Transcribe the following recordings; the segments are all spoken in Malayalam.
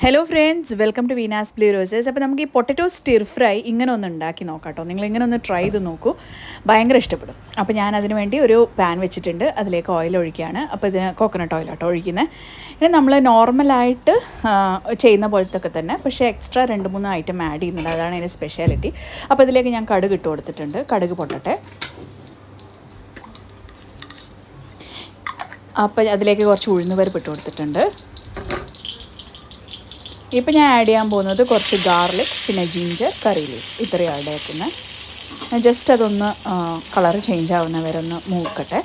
Hello friends, welcome to Veena's Blue Roses. അപ്പോൾ നമുക്ക് ഈ പൊട്ടറ്റോ സ്റ്റിർ ഫ്രൈ ഇങ്ങനെ ഒന്ന് ഉണ്ടാക്കി നോക്കാം കേട്ടോ. നിങ്ങൾ ഇങ്ങനെ ഒന്ന് ട്രൈ ചെയ്ത് നോക്കൂ, ഭയങ്കര ഇഷ്ടപ്പെടും. അപ്പോൾ ഞാൻ അതിന് വേണ്ടി ഒരു പാൻ വെച്ചിട്ടുണ്ട്, അതിലേക്ക് ഓയിൽ ഒഴിക്കുകയാണ്. അപ്പോൾ ഇതിന് കോക്കനട്ട് ഓയിൽ കേട്ടോ ഒഴിക്കുന്നത്. ഇനി നമ്മൾ നോർമലായിട്ട് ചെയ്യുന്ന പോലത്തൊക്കെ തന്നെ, പക്ഷേ എക്സ്ട്രാ 2-3 ഐറ്റം ആഡ് ചെയ്യുന്നുണ്ട്, അതാണ് അതിൻ്റെ സ്പെഷ്യാലിറ്റി. അപ്പോൾ ഇതിലേക്ക് ഞാൻ കടുക് ഇട്ട് കൊടുത്തിട്ടുണ്ട്. കടുക് പൊട്ടട്ടെ. അപ്പോൾ അതിലേക്ക് കുറച്ച് ഉഴുന്നുപരിപ്പ് ഇട്ട് കൊടുത്തിട്ടുണ്ട്. ഇപ്പം ഞാൻ ആഡ് ചെയ്യാൻ പോകുന്നത് കുറച്ച് ഗാർലിക്, പിന്നെ ജിഞ്ചർ, കറി ലീവ്സ്, ഇത്രയും ആഡ് ആക്കുന്നത്. ജസ്റ്റ് അതൊന്ന് കളർ ചേഞ്ച് ആവുന്ന വരെ ഒന്ന് മൂക്കട്ടെ.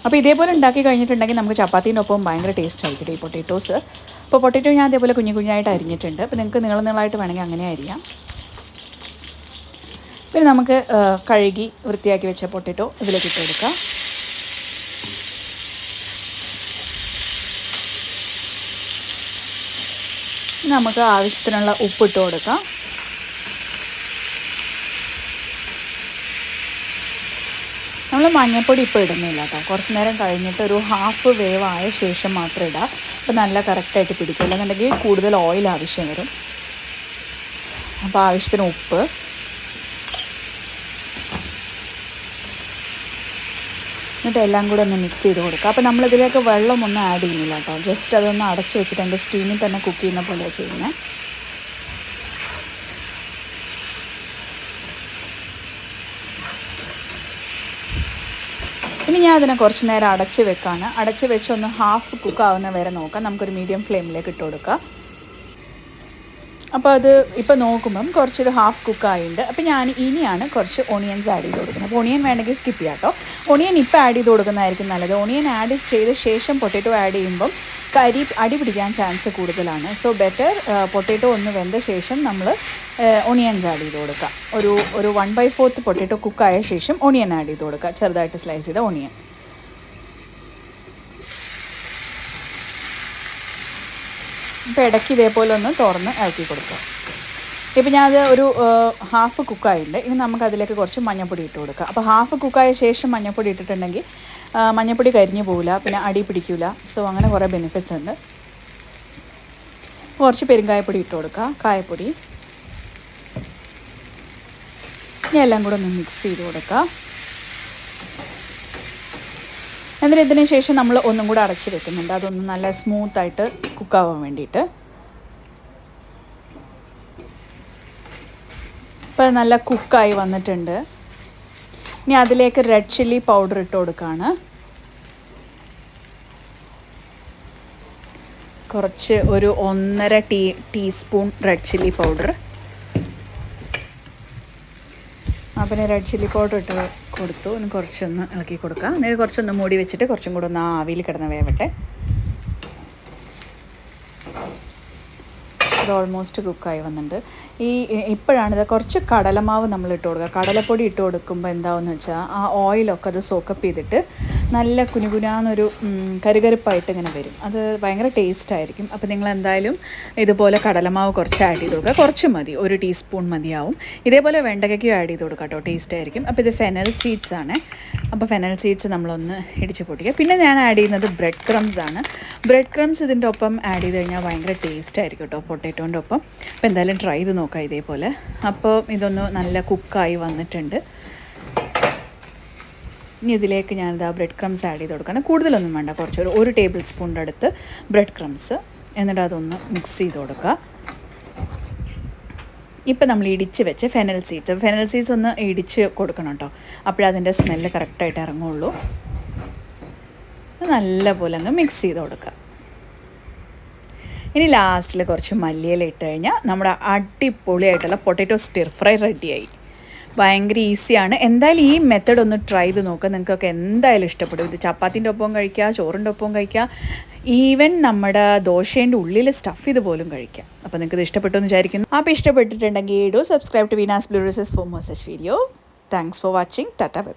അപ്പോൾ ഇതേപോലെ ഉണ്ടാക്കി കഴിഞ്ഞിട്ടുണ്ടെങ്കിൽ നമുക്ക് ചപ്പാത്തീൻ്റെ ഒപ്പം ഭയങ്കര ടേസ്റ്റ് ആയിരിക്കും ഈ പൊട്ടറ്റോസ്. അപ്പോൾ പൊട്ടറ്റോ ഞാൻ അതേപോലെ കുഞ്ഞായിട്ട് അരിഞ്ഞിട്ടുണ്ട്. അപ്പോൾ നിങ്ങൾക്ക് നീളമായിട്ട് വേണമെങ്കിൽ അങ്ങനെ അരിയാം. പിന്നെ നമുക്ക് കഴുകി വൃത്തിയാക്കി വെച്ച പൊട്ടറ്റോ ഇതിലേക്ക് ഇട്ട് കൊടുക്കാം. നമുക്ക് ആവശ്യത്തിനുള്ള ഉപ്പിട്ട് കൊടുക്കാം. നമ്മൾ മഞ്ഞൾപ്പൊടി ഇപ്പോൾ ഇടുന്നില്ല കേട്ടോ, കുറച്ച് നേരം കഴിഞ്ഞിട്ട് ഒരു ഹാഫ് വേവ് ആയ ശേഷം മാത്രം ഇടാം. അപ്പോൾ നല്ല കറക്റ്റായിട്ട് പിടിക്കില്ല, എന്നുണ്ടെങ്കിൽ കൂടുതൽ ഓയിൽ ആവശ്യം വരും. അപ്പോൾ ആവശ്യത്തിന് ഉപ്പ്, എന്നിട്ട് എല്ലാം കൂടെ ഒന്ന് മിക്സ് ചെയ്ത് കൊടുക്കുക. അപ്പോൾ നമ്മളിതിലേക്ക് വെള്ളമൊന്നും ആഡ് ചെയ്യുന്നില്ല കേട്ടോ, ജസ്റ്റ് അതൊന്ന് അടച്ച് വെച്ചിട്ട് അതിൻ്റെ സ്റ്റീമിൽ തന്നെ കുക്ക് ചെയ്യുന്ന പോലെ ചെയ്യുന്നത്. ഇനി ഞാൻ അതിനെ കുറച്ച് നേരം അടച്ച് വെക്കാണ്. അടച്ച് വെച്ച് ഒന്ന് ഹാഫ് കുക്ക് ആവുന്ന വരെ നോക്കാം. നമുക്കൊരു മീഡിയം ഫ്ലെയിമിലേക്ക് ഇട്ട് കൊടുക്കാം. അപ്പോൾ അത് ഇപ്പോൾ നോക്കുമ്പം കുറച്ചൊരു ഹാഫ് കുക്കായിട്ടുണ്ട്. അപ്പോൾ ഞാൻ ഇനിയാണ് കുറച്ച് ഓണിയൻസ് ആഡ് ചെയ്ത് കൊടുക്കുന്നത്. അപ്പോൾ ഓണിയൻ വേണമെങ്കിൽ സ്കിപ്പ് ചെയ്യാം കേട്ടോ. ഓണിയൻ ഇപ്പോൾ ആഡ് ചെയ്ത് കൊടുക്കുന്നതായിരിക്കും നല്ലത്. ഓണിയൻ ആഡ് ചെയ്ത ശേഷം പൊട്ടറ്റോ ആഡ് ചെയ്യുമ്പം അടി പിടിക്കാൻ ചാൻസ് കൂടുതലാണ്. സോ ബെറ്റർ പൊട്ടറ്റോ ഒന്ന് വെന്ത ശേഷം നമ്മൾ ഓണിയൻസ് ആഡ് ചെയ്ത് കൊടുക്കുക. ഒരു 1/4 പൊട്ടറ്റോ കുക്കായ ശേഷം ഓണിയൻ ആഡ് ചെയ്ത് കൊടുക്കുക, ചെറുതായിട്ട് സ്ലൈസ് ചെയ്ത ഓണിയൻ. ഇപ്പോൾ ഇടയ്ക്ക് ഇതേപോലെ ഒന്ന് തുറന്ന് ഇളക്കി കൊടുക്കുക. ഇപ്പോൾ ഞാനത് ഒരു ഹാഫ് കുക്കായിട്ടുണ്ട്. ഇനി നമുക്ക് അതിലേക്ക് കുറച്ച് മഞ്ഞൾപ്പൊടി ഇട്ട് കൊടുക്കുക. അപ്പോൾ ഹാഫ് കുക്കായ ശേഷം മഞ്ഞൾപ്പൊടി ഇട്ടിട്ടുണ്ടെങ്കിൽ മഞ്ഞൾപ്പൊടി കരിഞ്ഞു പോകില്ല, പിന്നെ അടി പിടിക്കില്ല. സോ അങ്ങനെ കുറേ ബെനിഫിറ്റ്സ് ഉണ്ട്. കുറച്ച് പെരുങ്കായപ്പൊടി ഇട്ട് കൊടുക്കുക, കായപ്പൊടി. ഇനി എല്ലാം കൂടെ ഒന്ന് മിക്സ് ചെയ്ത് കൊടുക്കുക. എന്നിട്ട് ഇതിന് ശേഷം നമ്മൾ ഒന്നും കൂടെ അടച്ച് വെക്കുന്നുണ്ട്, അതൊന്ന് നല്ല സ്മൂത്തായിട്ട് കുക്കാവാൻ വേണ്ടിയിട്ട്. ഇപ്പോൾ നല്ല കുക്കായി വന്നിട്ടുണ്ട്. ഇനി അതിലേക്ക് റെഡ് ചില്ലി പൗഡർ ഇട്ട് കൊടുക്കുകയാണ്. കുറച്ച് ഒരു 1.5 ടീസ്പൂൺ റെഡ് ചില്ലി പൗഡർ. പിന്നെ റെഡ് ചില്ലി പൗഡർ ഇട്ട് കൊടുത്തു. ഇനി കുറച്ചൊന്ന് ഇളക്കി കൊടുക്കുക. എന്നിട്ട് കുറച്ചൊന്ന് മൂടി വെച്ചിട്ട് കുറച്ചും കൂടെ ഒന്ന് ആവിയിൽ കിടന്ന് വേവട്ടെ. ഇത് ഓൾമോസ്റ്റ് കുക്കായി വന്നിട്ടുണ്ട്. ഇപ്പോഴാണിത് കുറച്ച് കടലമാവ് നമ്മൾ ഇട്ട് കൊടുക്കുക. കടലപ്പൊടി ഇട്ട് കൊടുക്കുമ്പോൾ എന്താവെന്ന് വെച്ചാൽ ആ ഓയിലൊക്കെ അത് സോക്കപ്പ് ചെയ്തിട്ട് നല്ല കുനുകുനാന്നൊരു കരുകരുപ്പായിട്ട് ഇങ്ങനെ വരും. അത് ഭയങ്കര ടേസ്റ്റ് ആയിരിക്കും. അപ്പോൾ നിങ്ങൾ എന്തായാലും ഇതുപോലെ കടലമാവ് കുറച്ച് ആഡ് ചെയ്ത് കൊടുക്കുക. കുറച്ച് മതി, 1 ടീസ്പൂൺ മതിയാവും. ഇതേപോലെ വെണ്ടയ്ക്കും ആഡ് ചെയ്ത് കൊടുക്കുക കേട്ടോ, ടേസ്റ്റ് ആയിരിക്കും. അപ്പോൾ ഇത് ഫെനൽ സീഡ്സ് ആണ്. അപ്പോൾ ഫെനൽ സീഡ്സ് നമ്മളൊന്ന് ഇടിച്ച് പൊട്ടിക്കുക. പിന്നെ ഞാൻ ആഡ് ചെയ്യുന്നത് ബ്രെഡ് ക്രംസ് ആണ്. ബ്രെഡ് ക്രംസ് ഇതിൻ്റെ ഒപ്പം ആഡ് ചെയ്ത് കഴിഞ്ഞാൽ ഭയങ്കര ടേസ്റ്റ് ആയിരിക്കും കേട്ടോ പൊട്ടറ്റോൻ്റെ ഒപ്പം. അപ്പോൾ എന്തായാലും ട്രൈ ചെയ്ത് നോക്കാം ഇതേപോലെ. അപ്പോൾ ഇതൊന്ന് നല്ല കുക്കായി വന്നിട്ടുണ്ട്. ഇനി ഇതിലേക്ക് ഞാനിതാ ബ്രെഡ് ക്രംസ് ആഡ് ചെയ്ത് കൊടുക്കണം. കൂടുതലൊന്നും വേണ്ട, കുറച്ച് 1 ടേബിൾ സ്പൂണിൻ്റെ അടുത്ത് ബ്രെഡ് ക്രംസ്. എന്നിട്ട് അതൊന്ന് മിക്സ് ചെയ്ത് കൊടുക്കുക. ഇപ്പം നമ്മൾ ഇടിച്ച് വെച്ച് ഫെനൽ സീഡ്സ് ഒന്ന് ഇടിച്ച് കൊടുക്കണം കേട്ടോ, അപ്പോഴതിൻ്റെ സ്മെല്ല് കറക്റ്റായിട്ട് ഇറങ്ങുള്ളൂ. നല്ലപോലെ അങ്ങ് മിക്സ് ചെയ്ത് കൊടുക്കുക. ഇനി ലാസ്റ്റിൽ കുറച്ച് മല്ലിയില ഇട്ട് കഴിഞ്ഞാൽ നമ്മുടെ അടിപൊളിയായിട്ടുള്ള പൊട്ടറ്റോ സ്റ്റിർ ഫ്രൈ റെഡിയായി. ഭയങ്കര ഈസിയാണ്. എന്തായാലും ഈ മെത്തേഡ് ഒന്ന് ട്രൈ ചെയ്ത് നോക്കുക, നിങ്ങൾക്കൊക്കെ എന്തായാലും ഇഷ്ടപ്പെടും. ഇത് ചപ്പാത്തിൻ്റെ ഒപ്പം കഴിക്കുക, ചോറിൻ്റെ ഒപ്പം കഴിക്കുക, ഈവൻ നമ്മുടെ ദോശേൻ്റെ ഉള്ളിൽ സ്റ്റഫ് ചെയ്ത് പോലും കഴിക്കാം. അപ്പോൾ നിങ്ങൾക്ക് ഇത് ഇഷ്ടപ്പെട്ടു എന്ന് വിചാരിക്കുന്നു. അപ്പോൾ ഇഷ്ടപ്പെട്ടിട്ടുണ്ടെങ്കിൽ subscribe to Veena's Blue Roses for more such video. Thanks for watching. Tata by.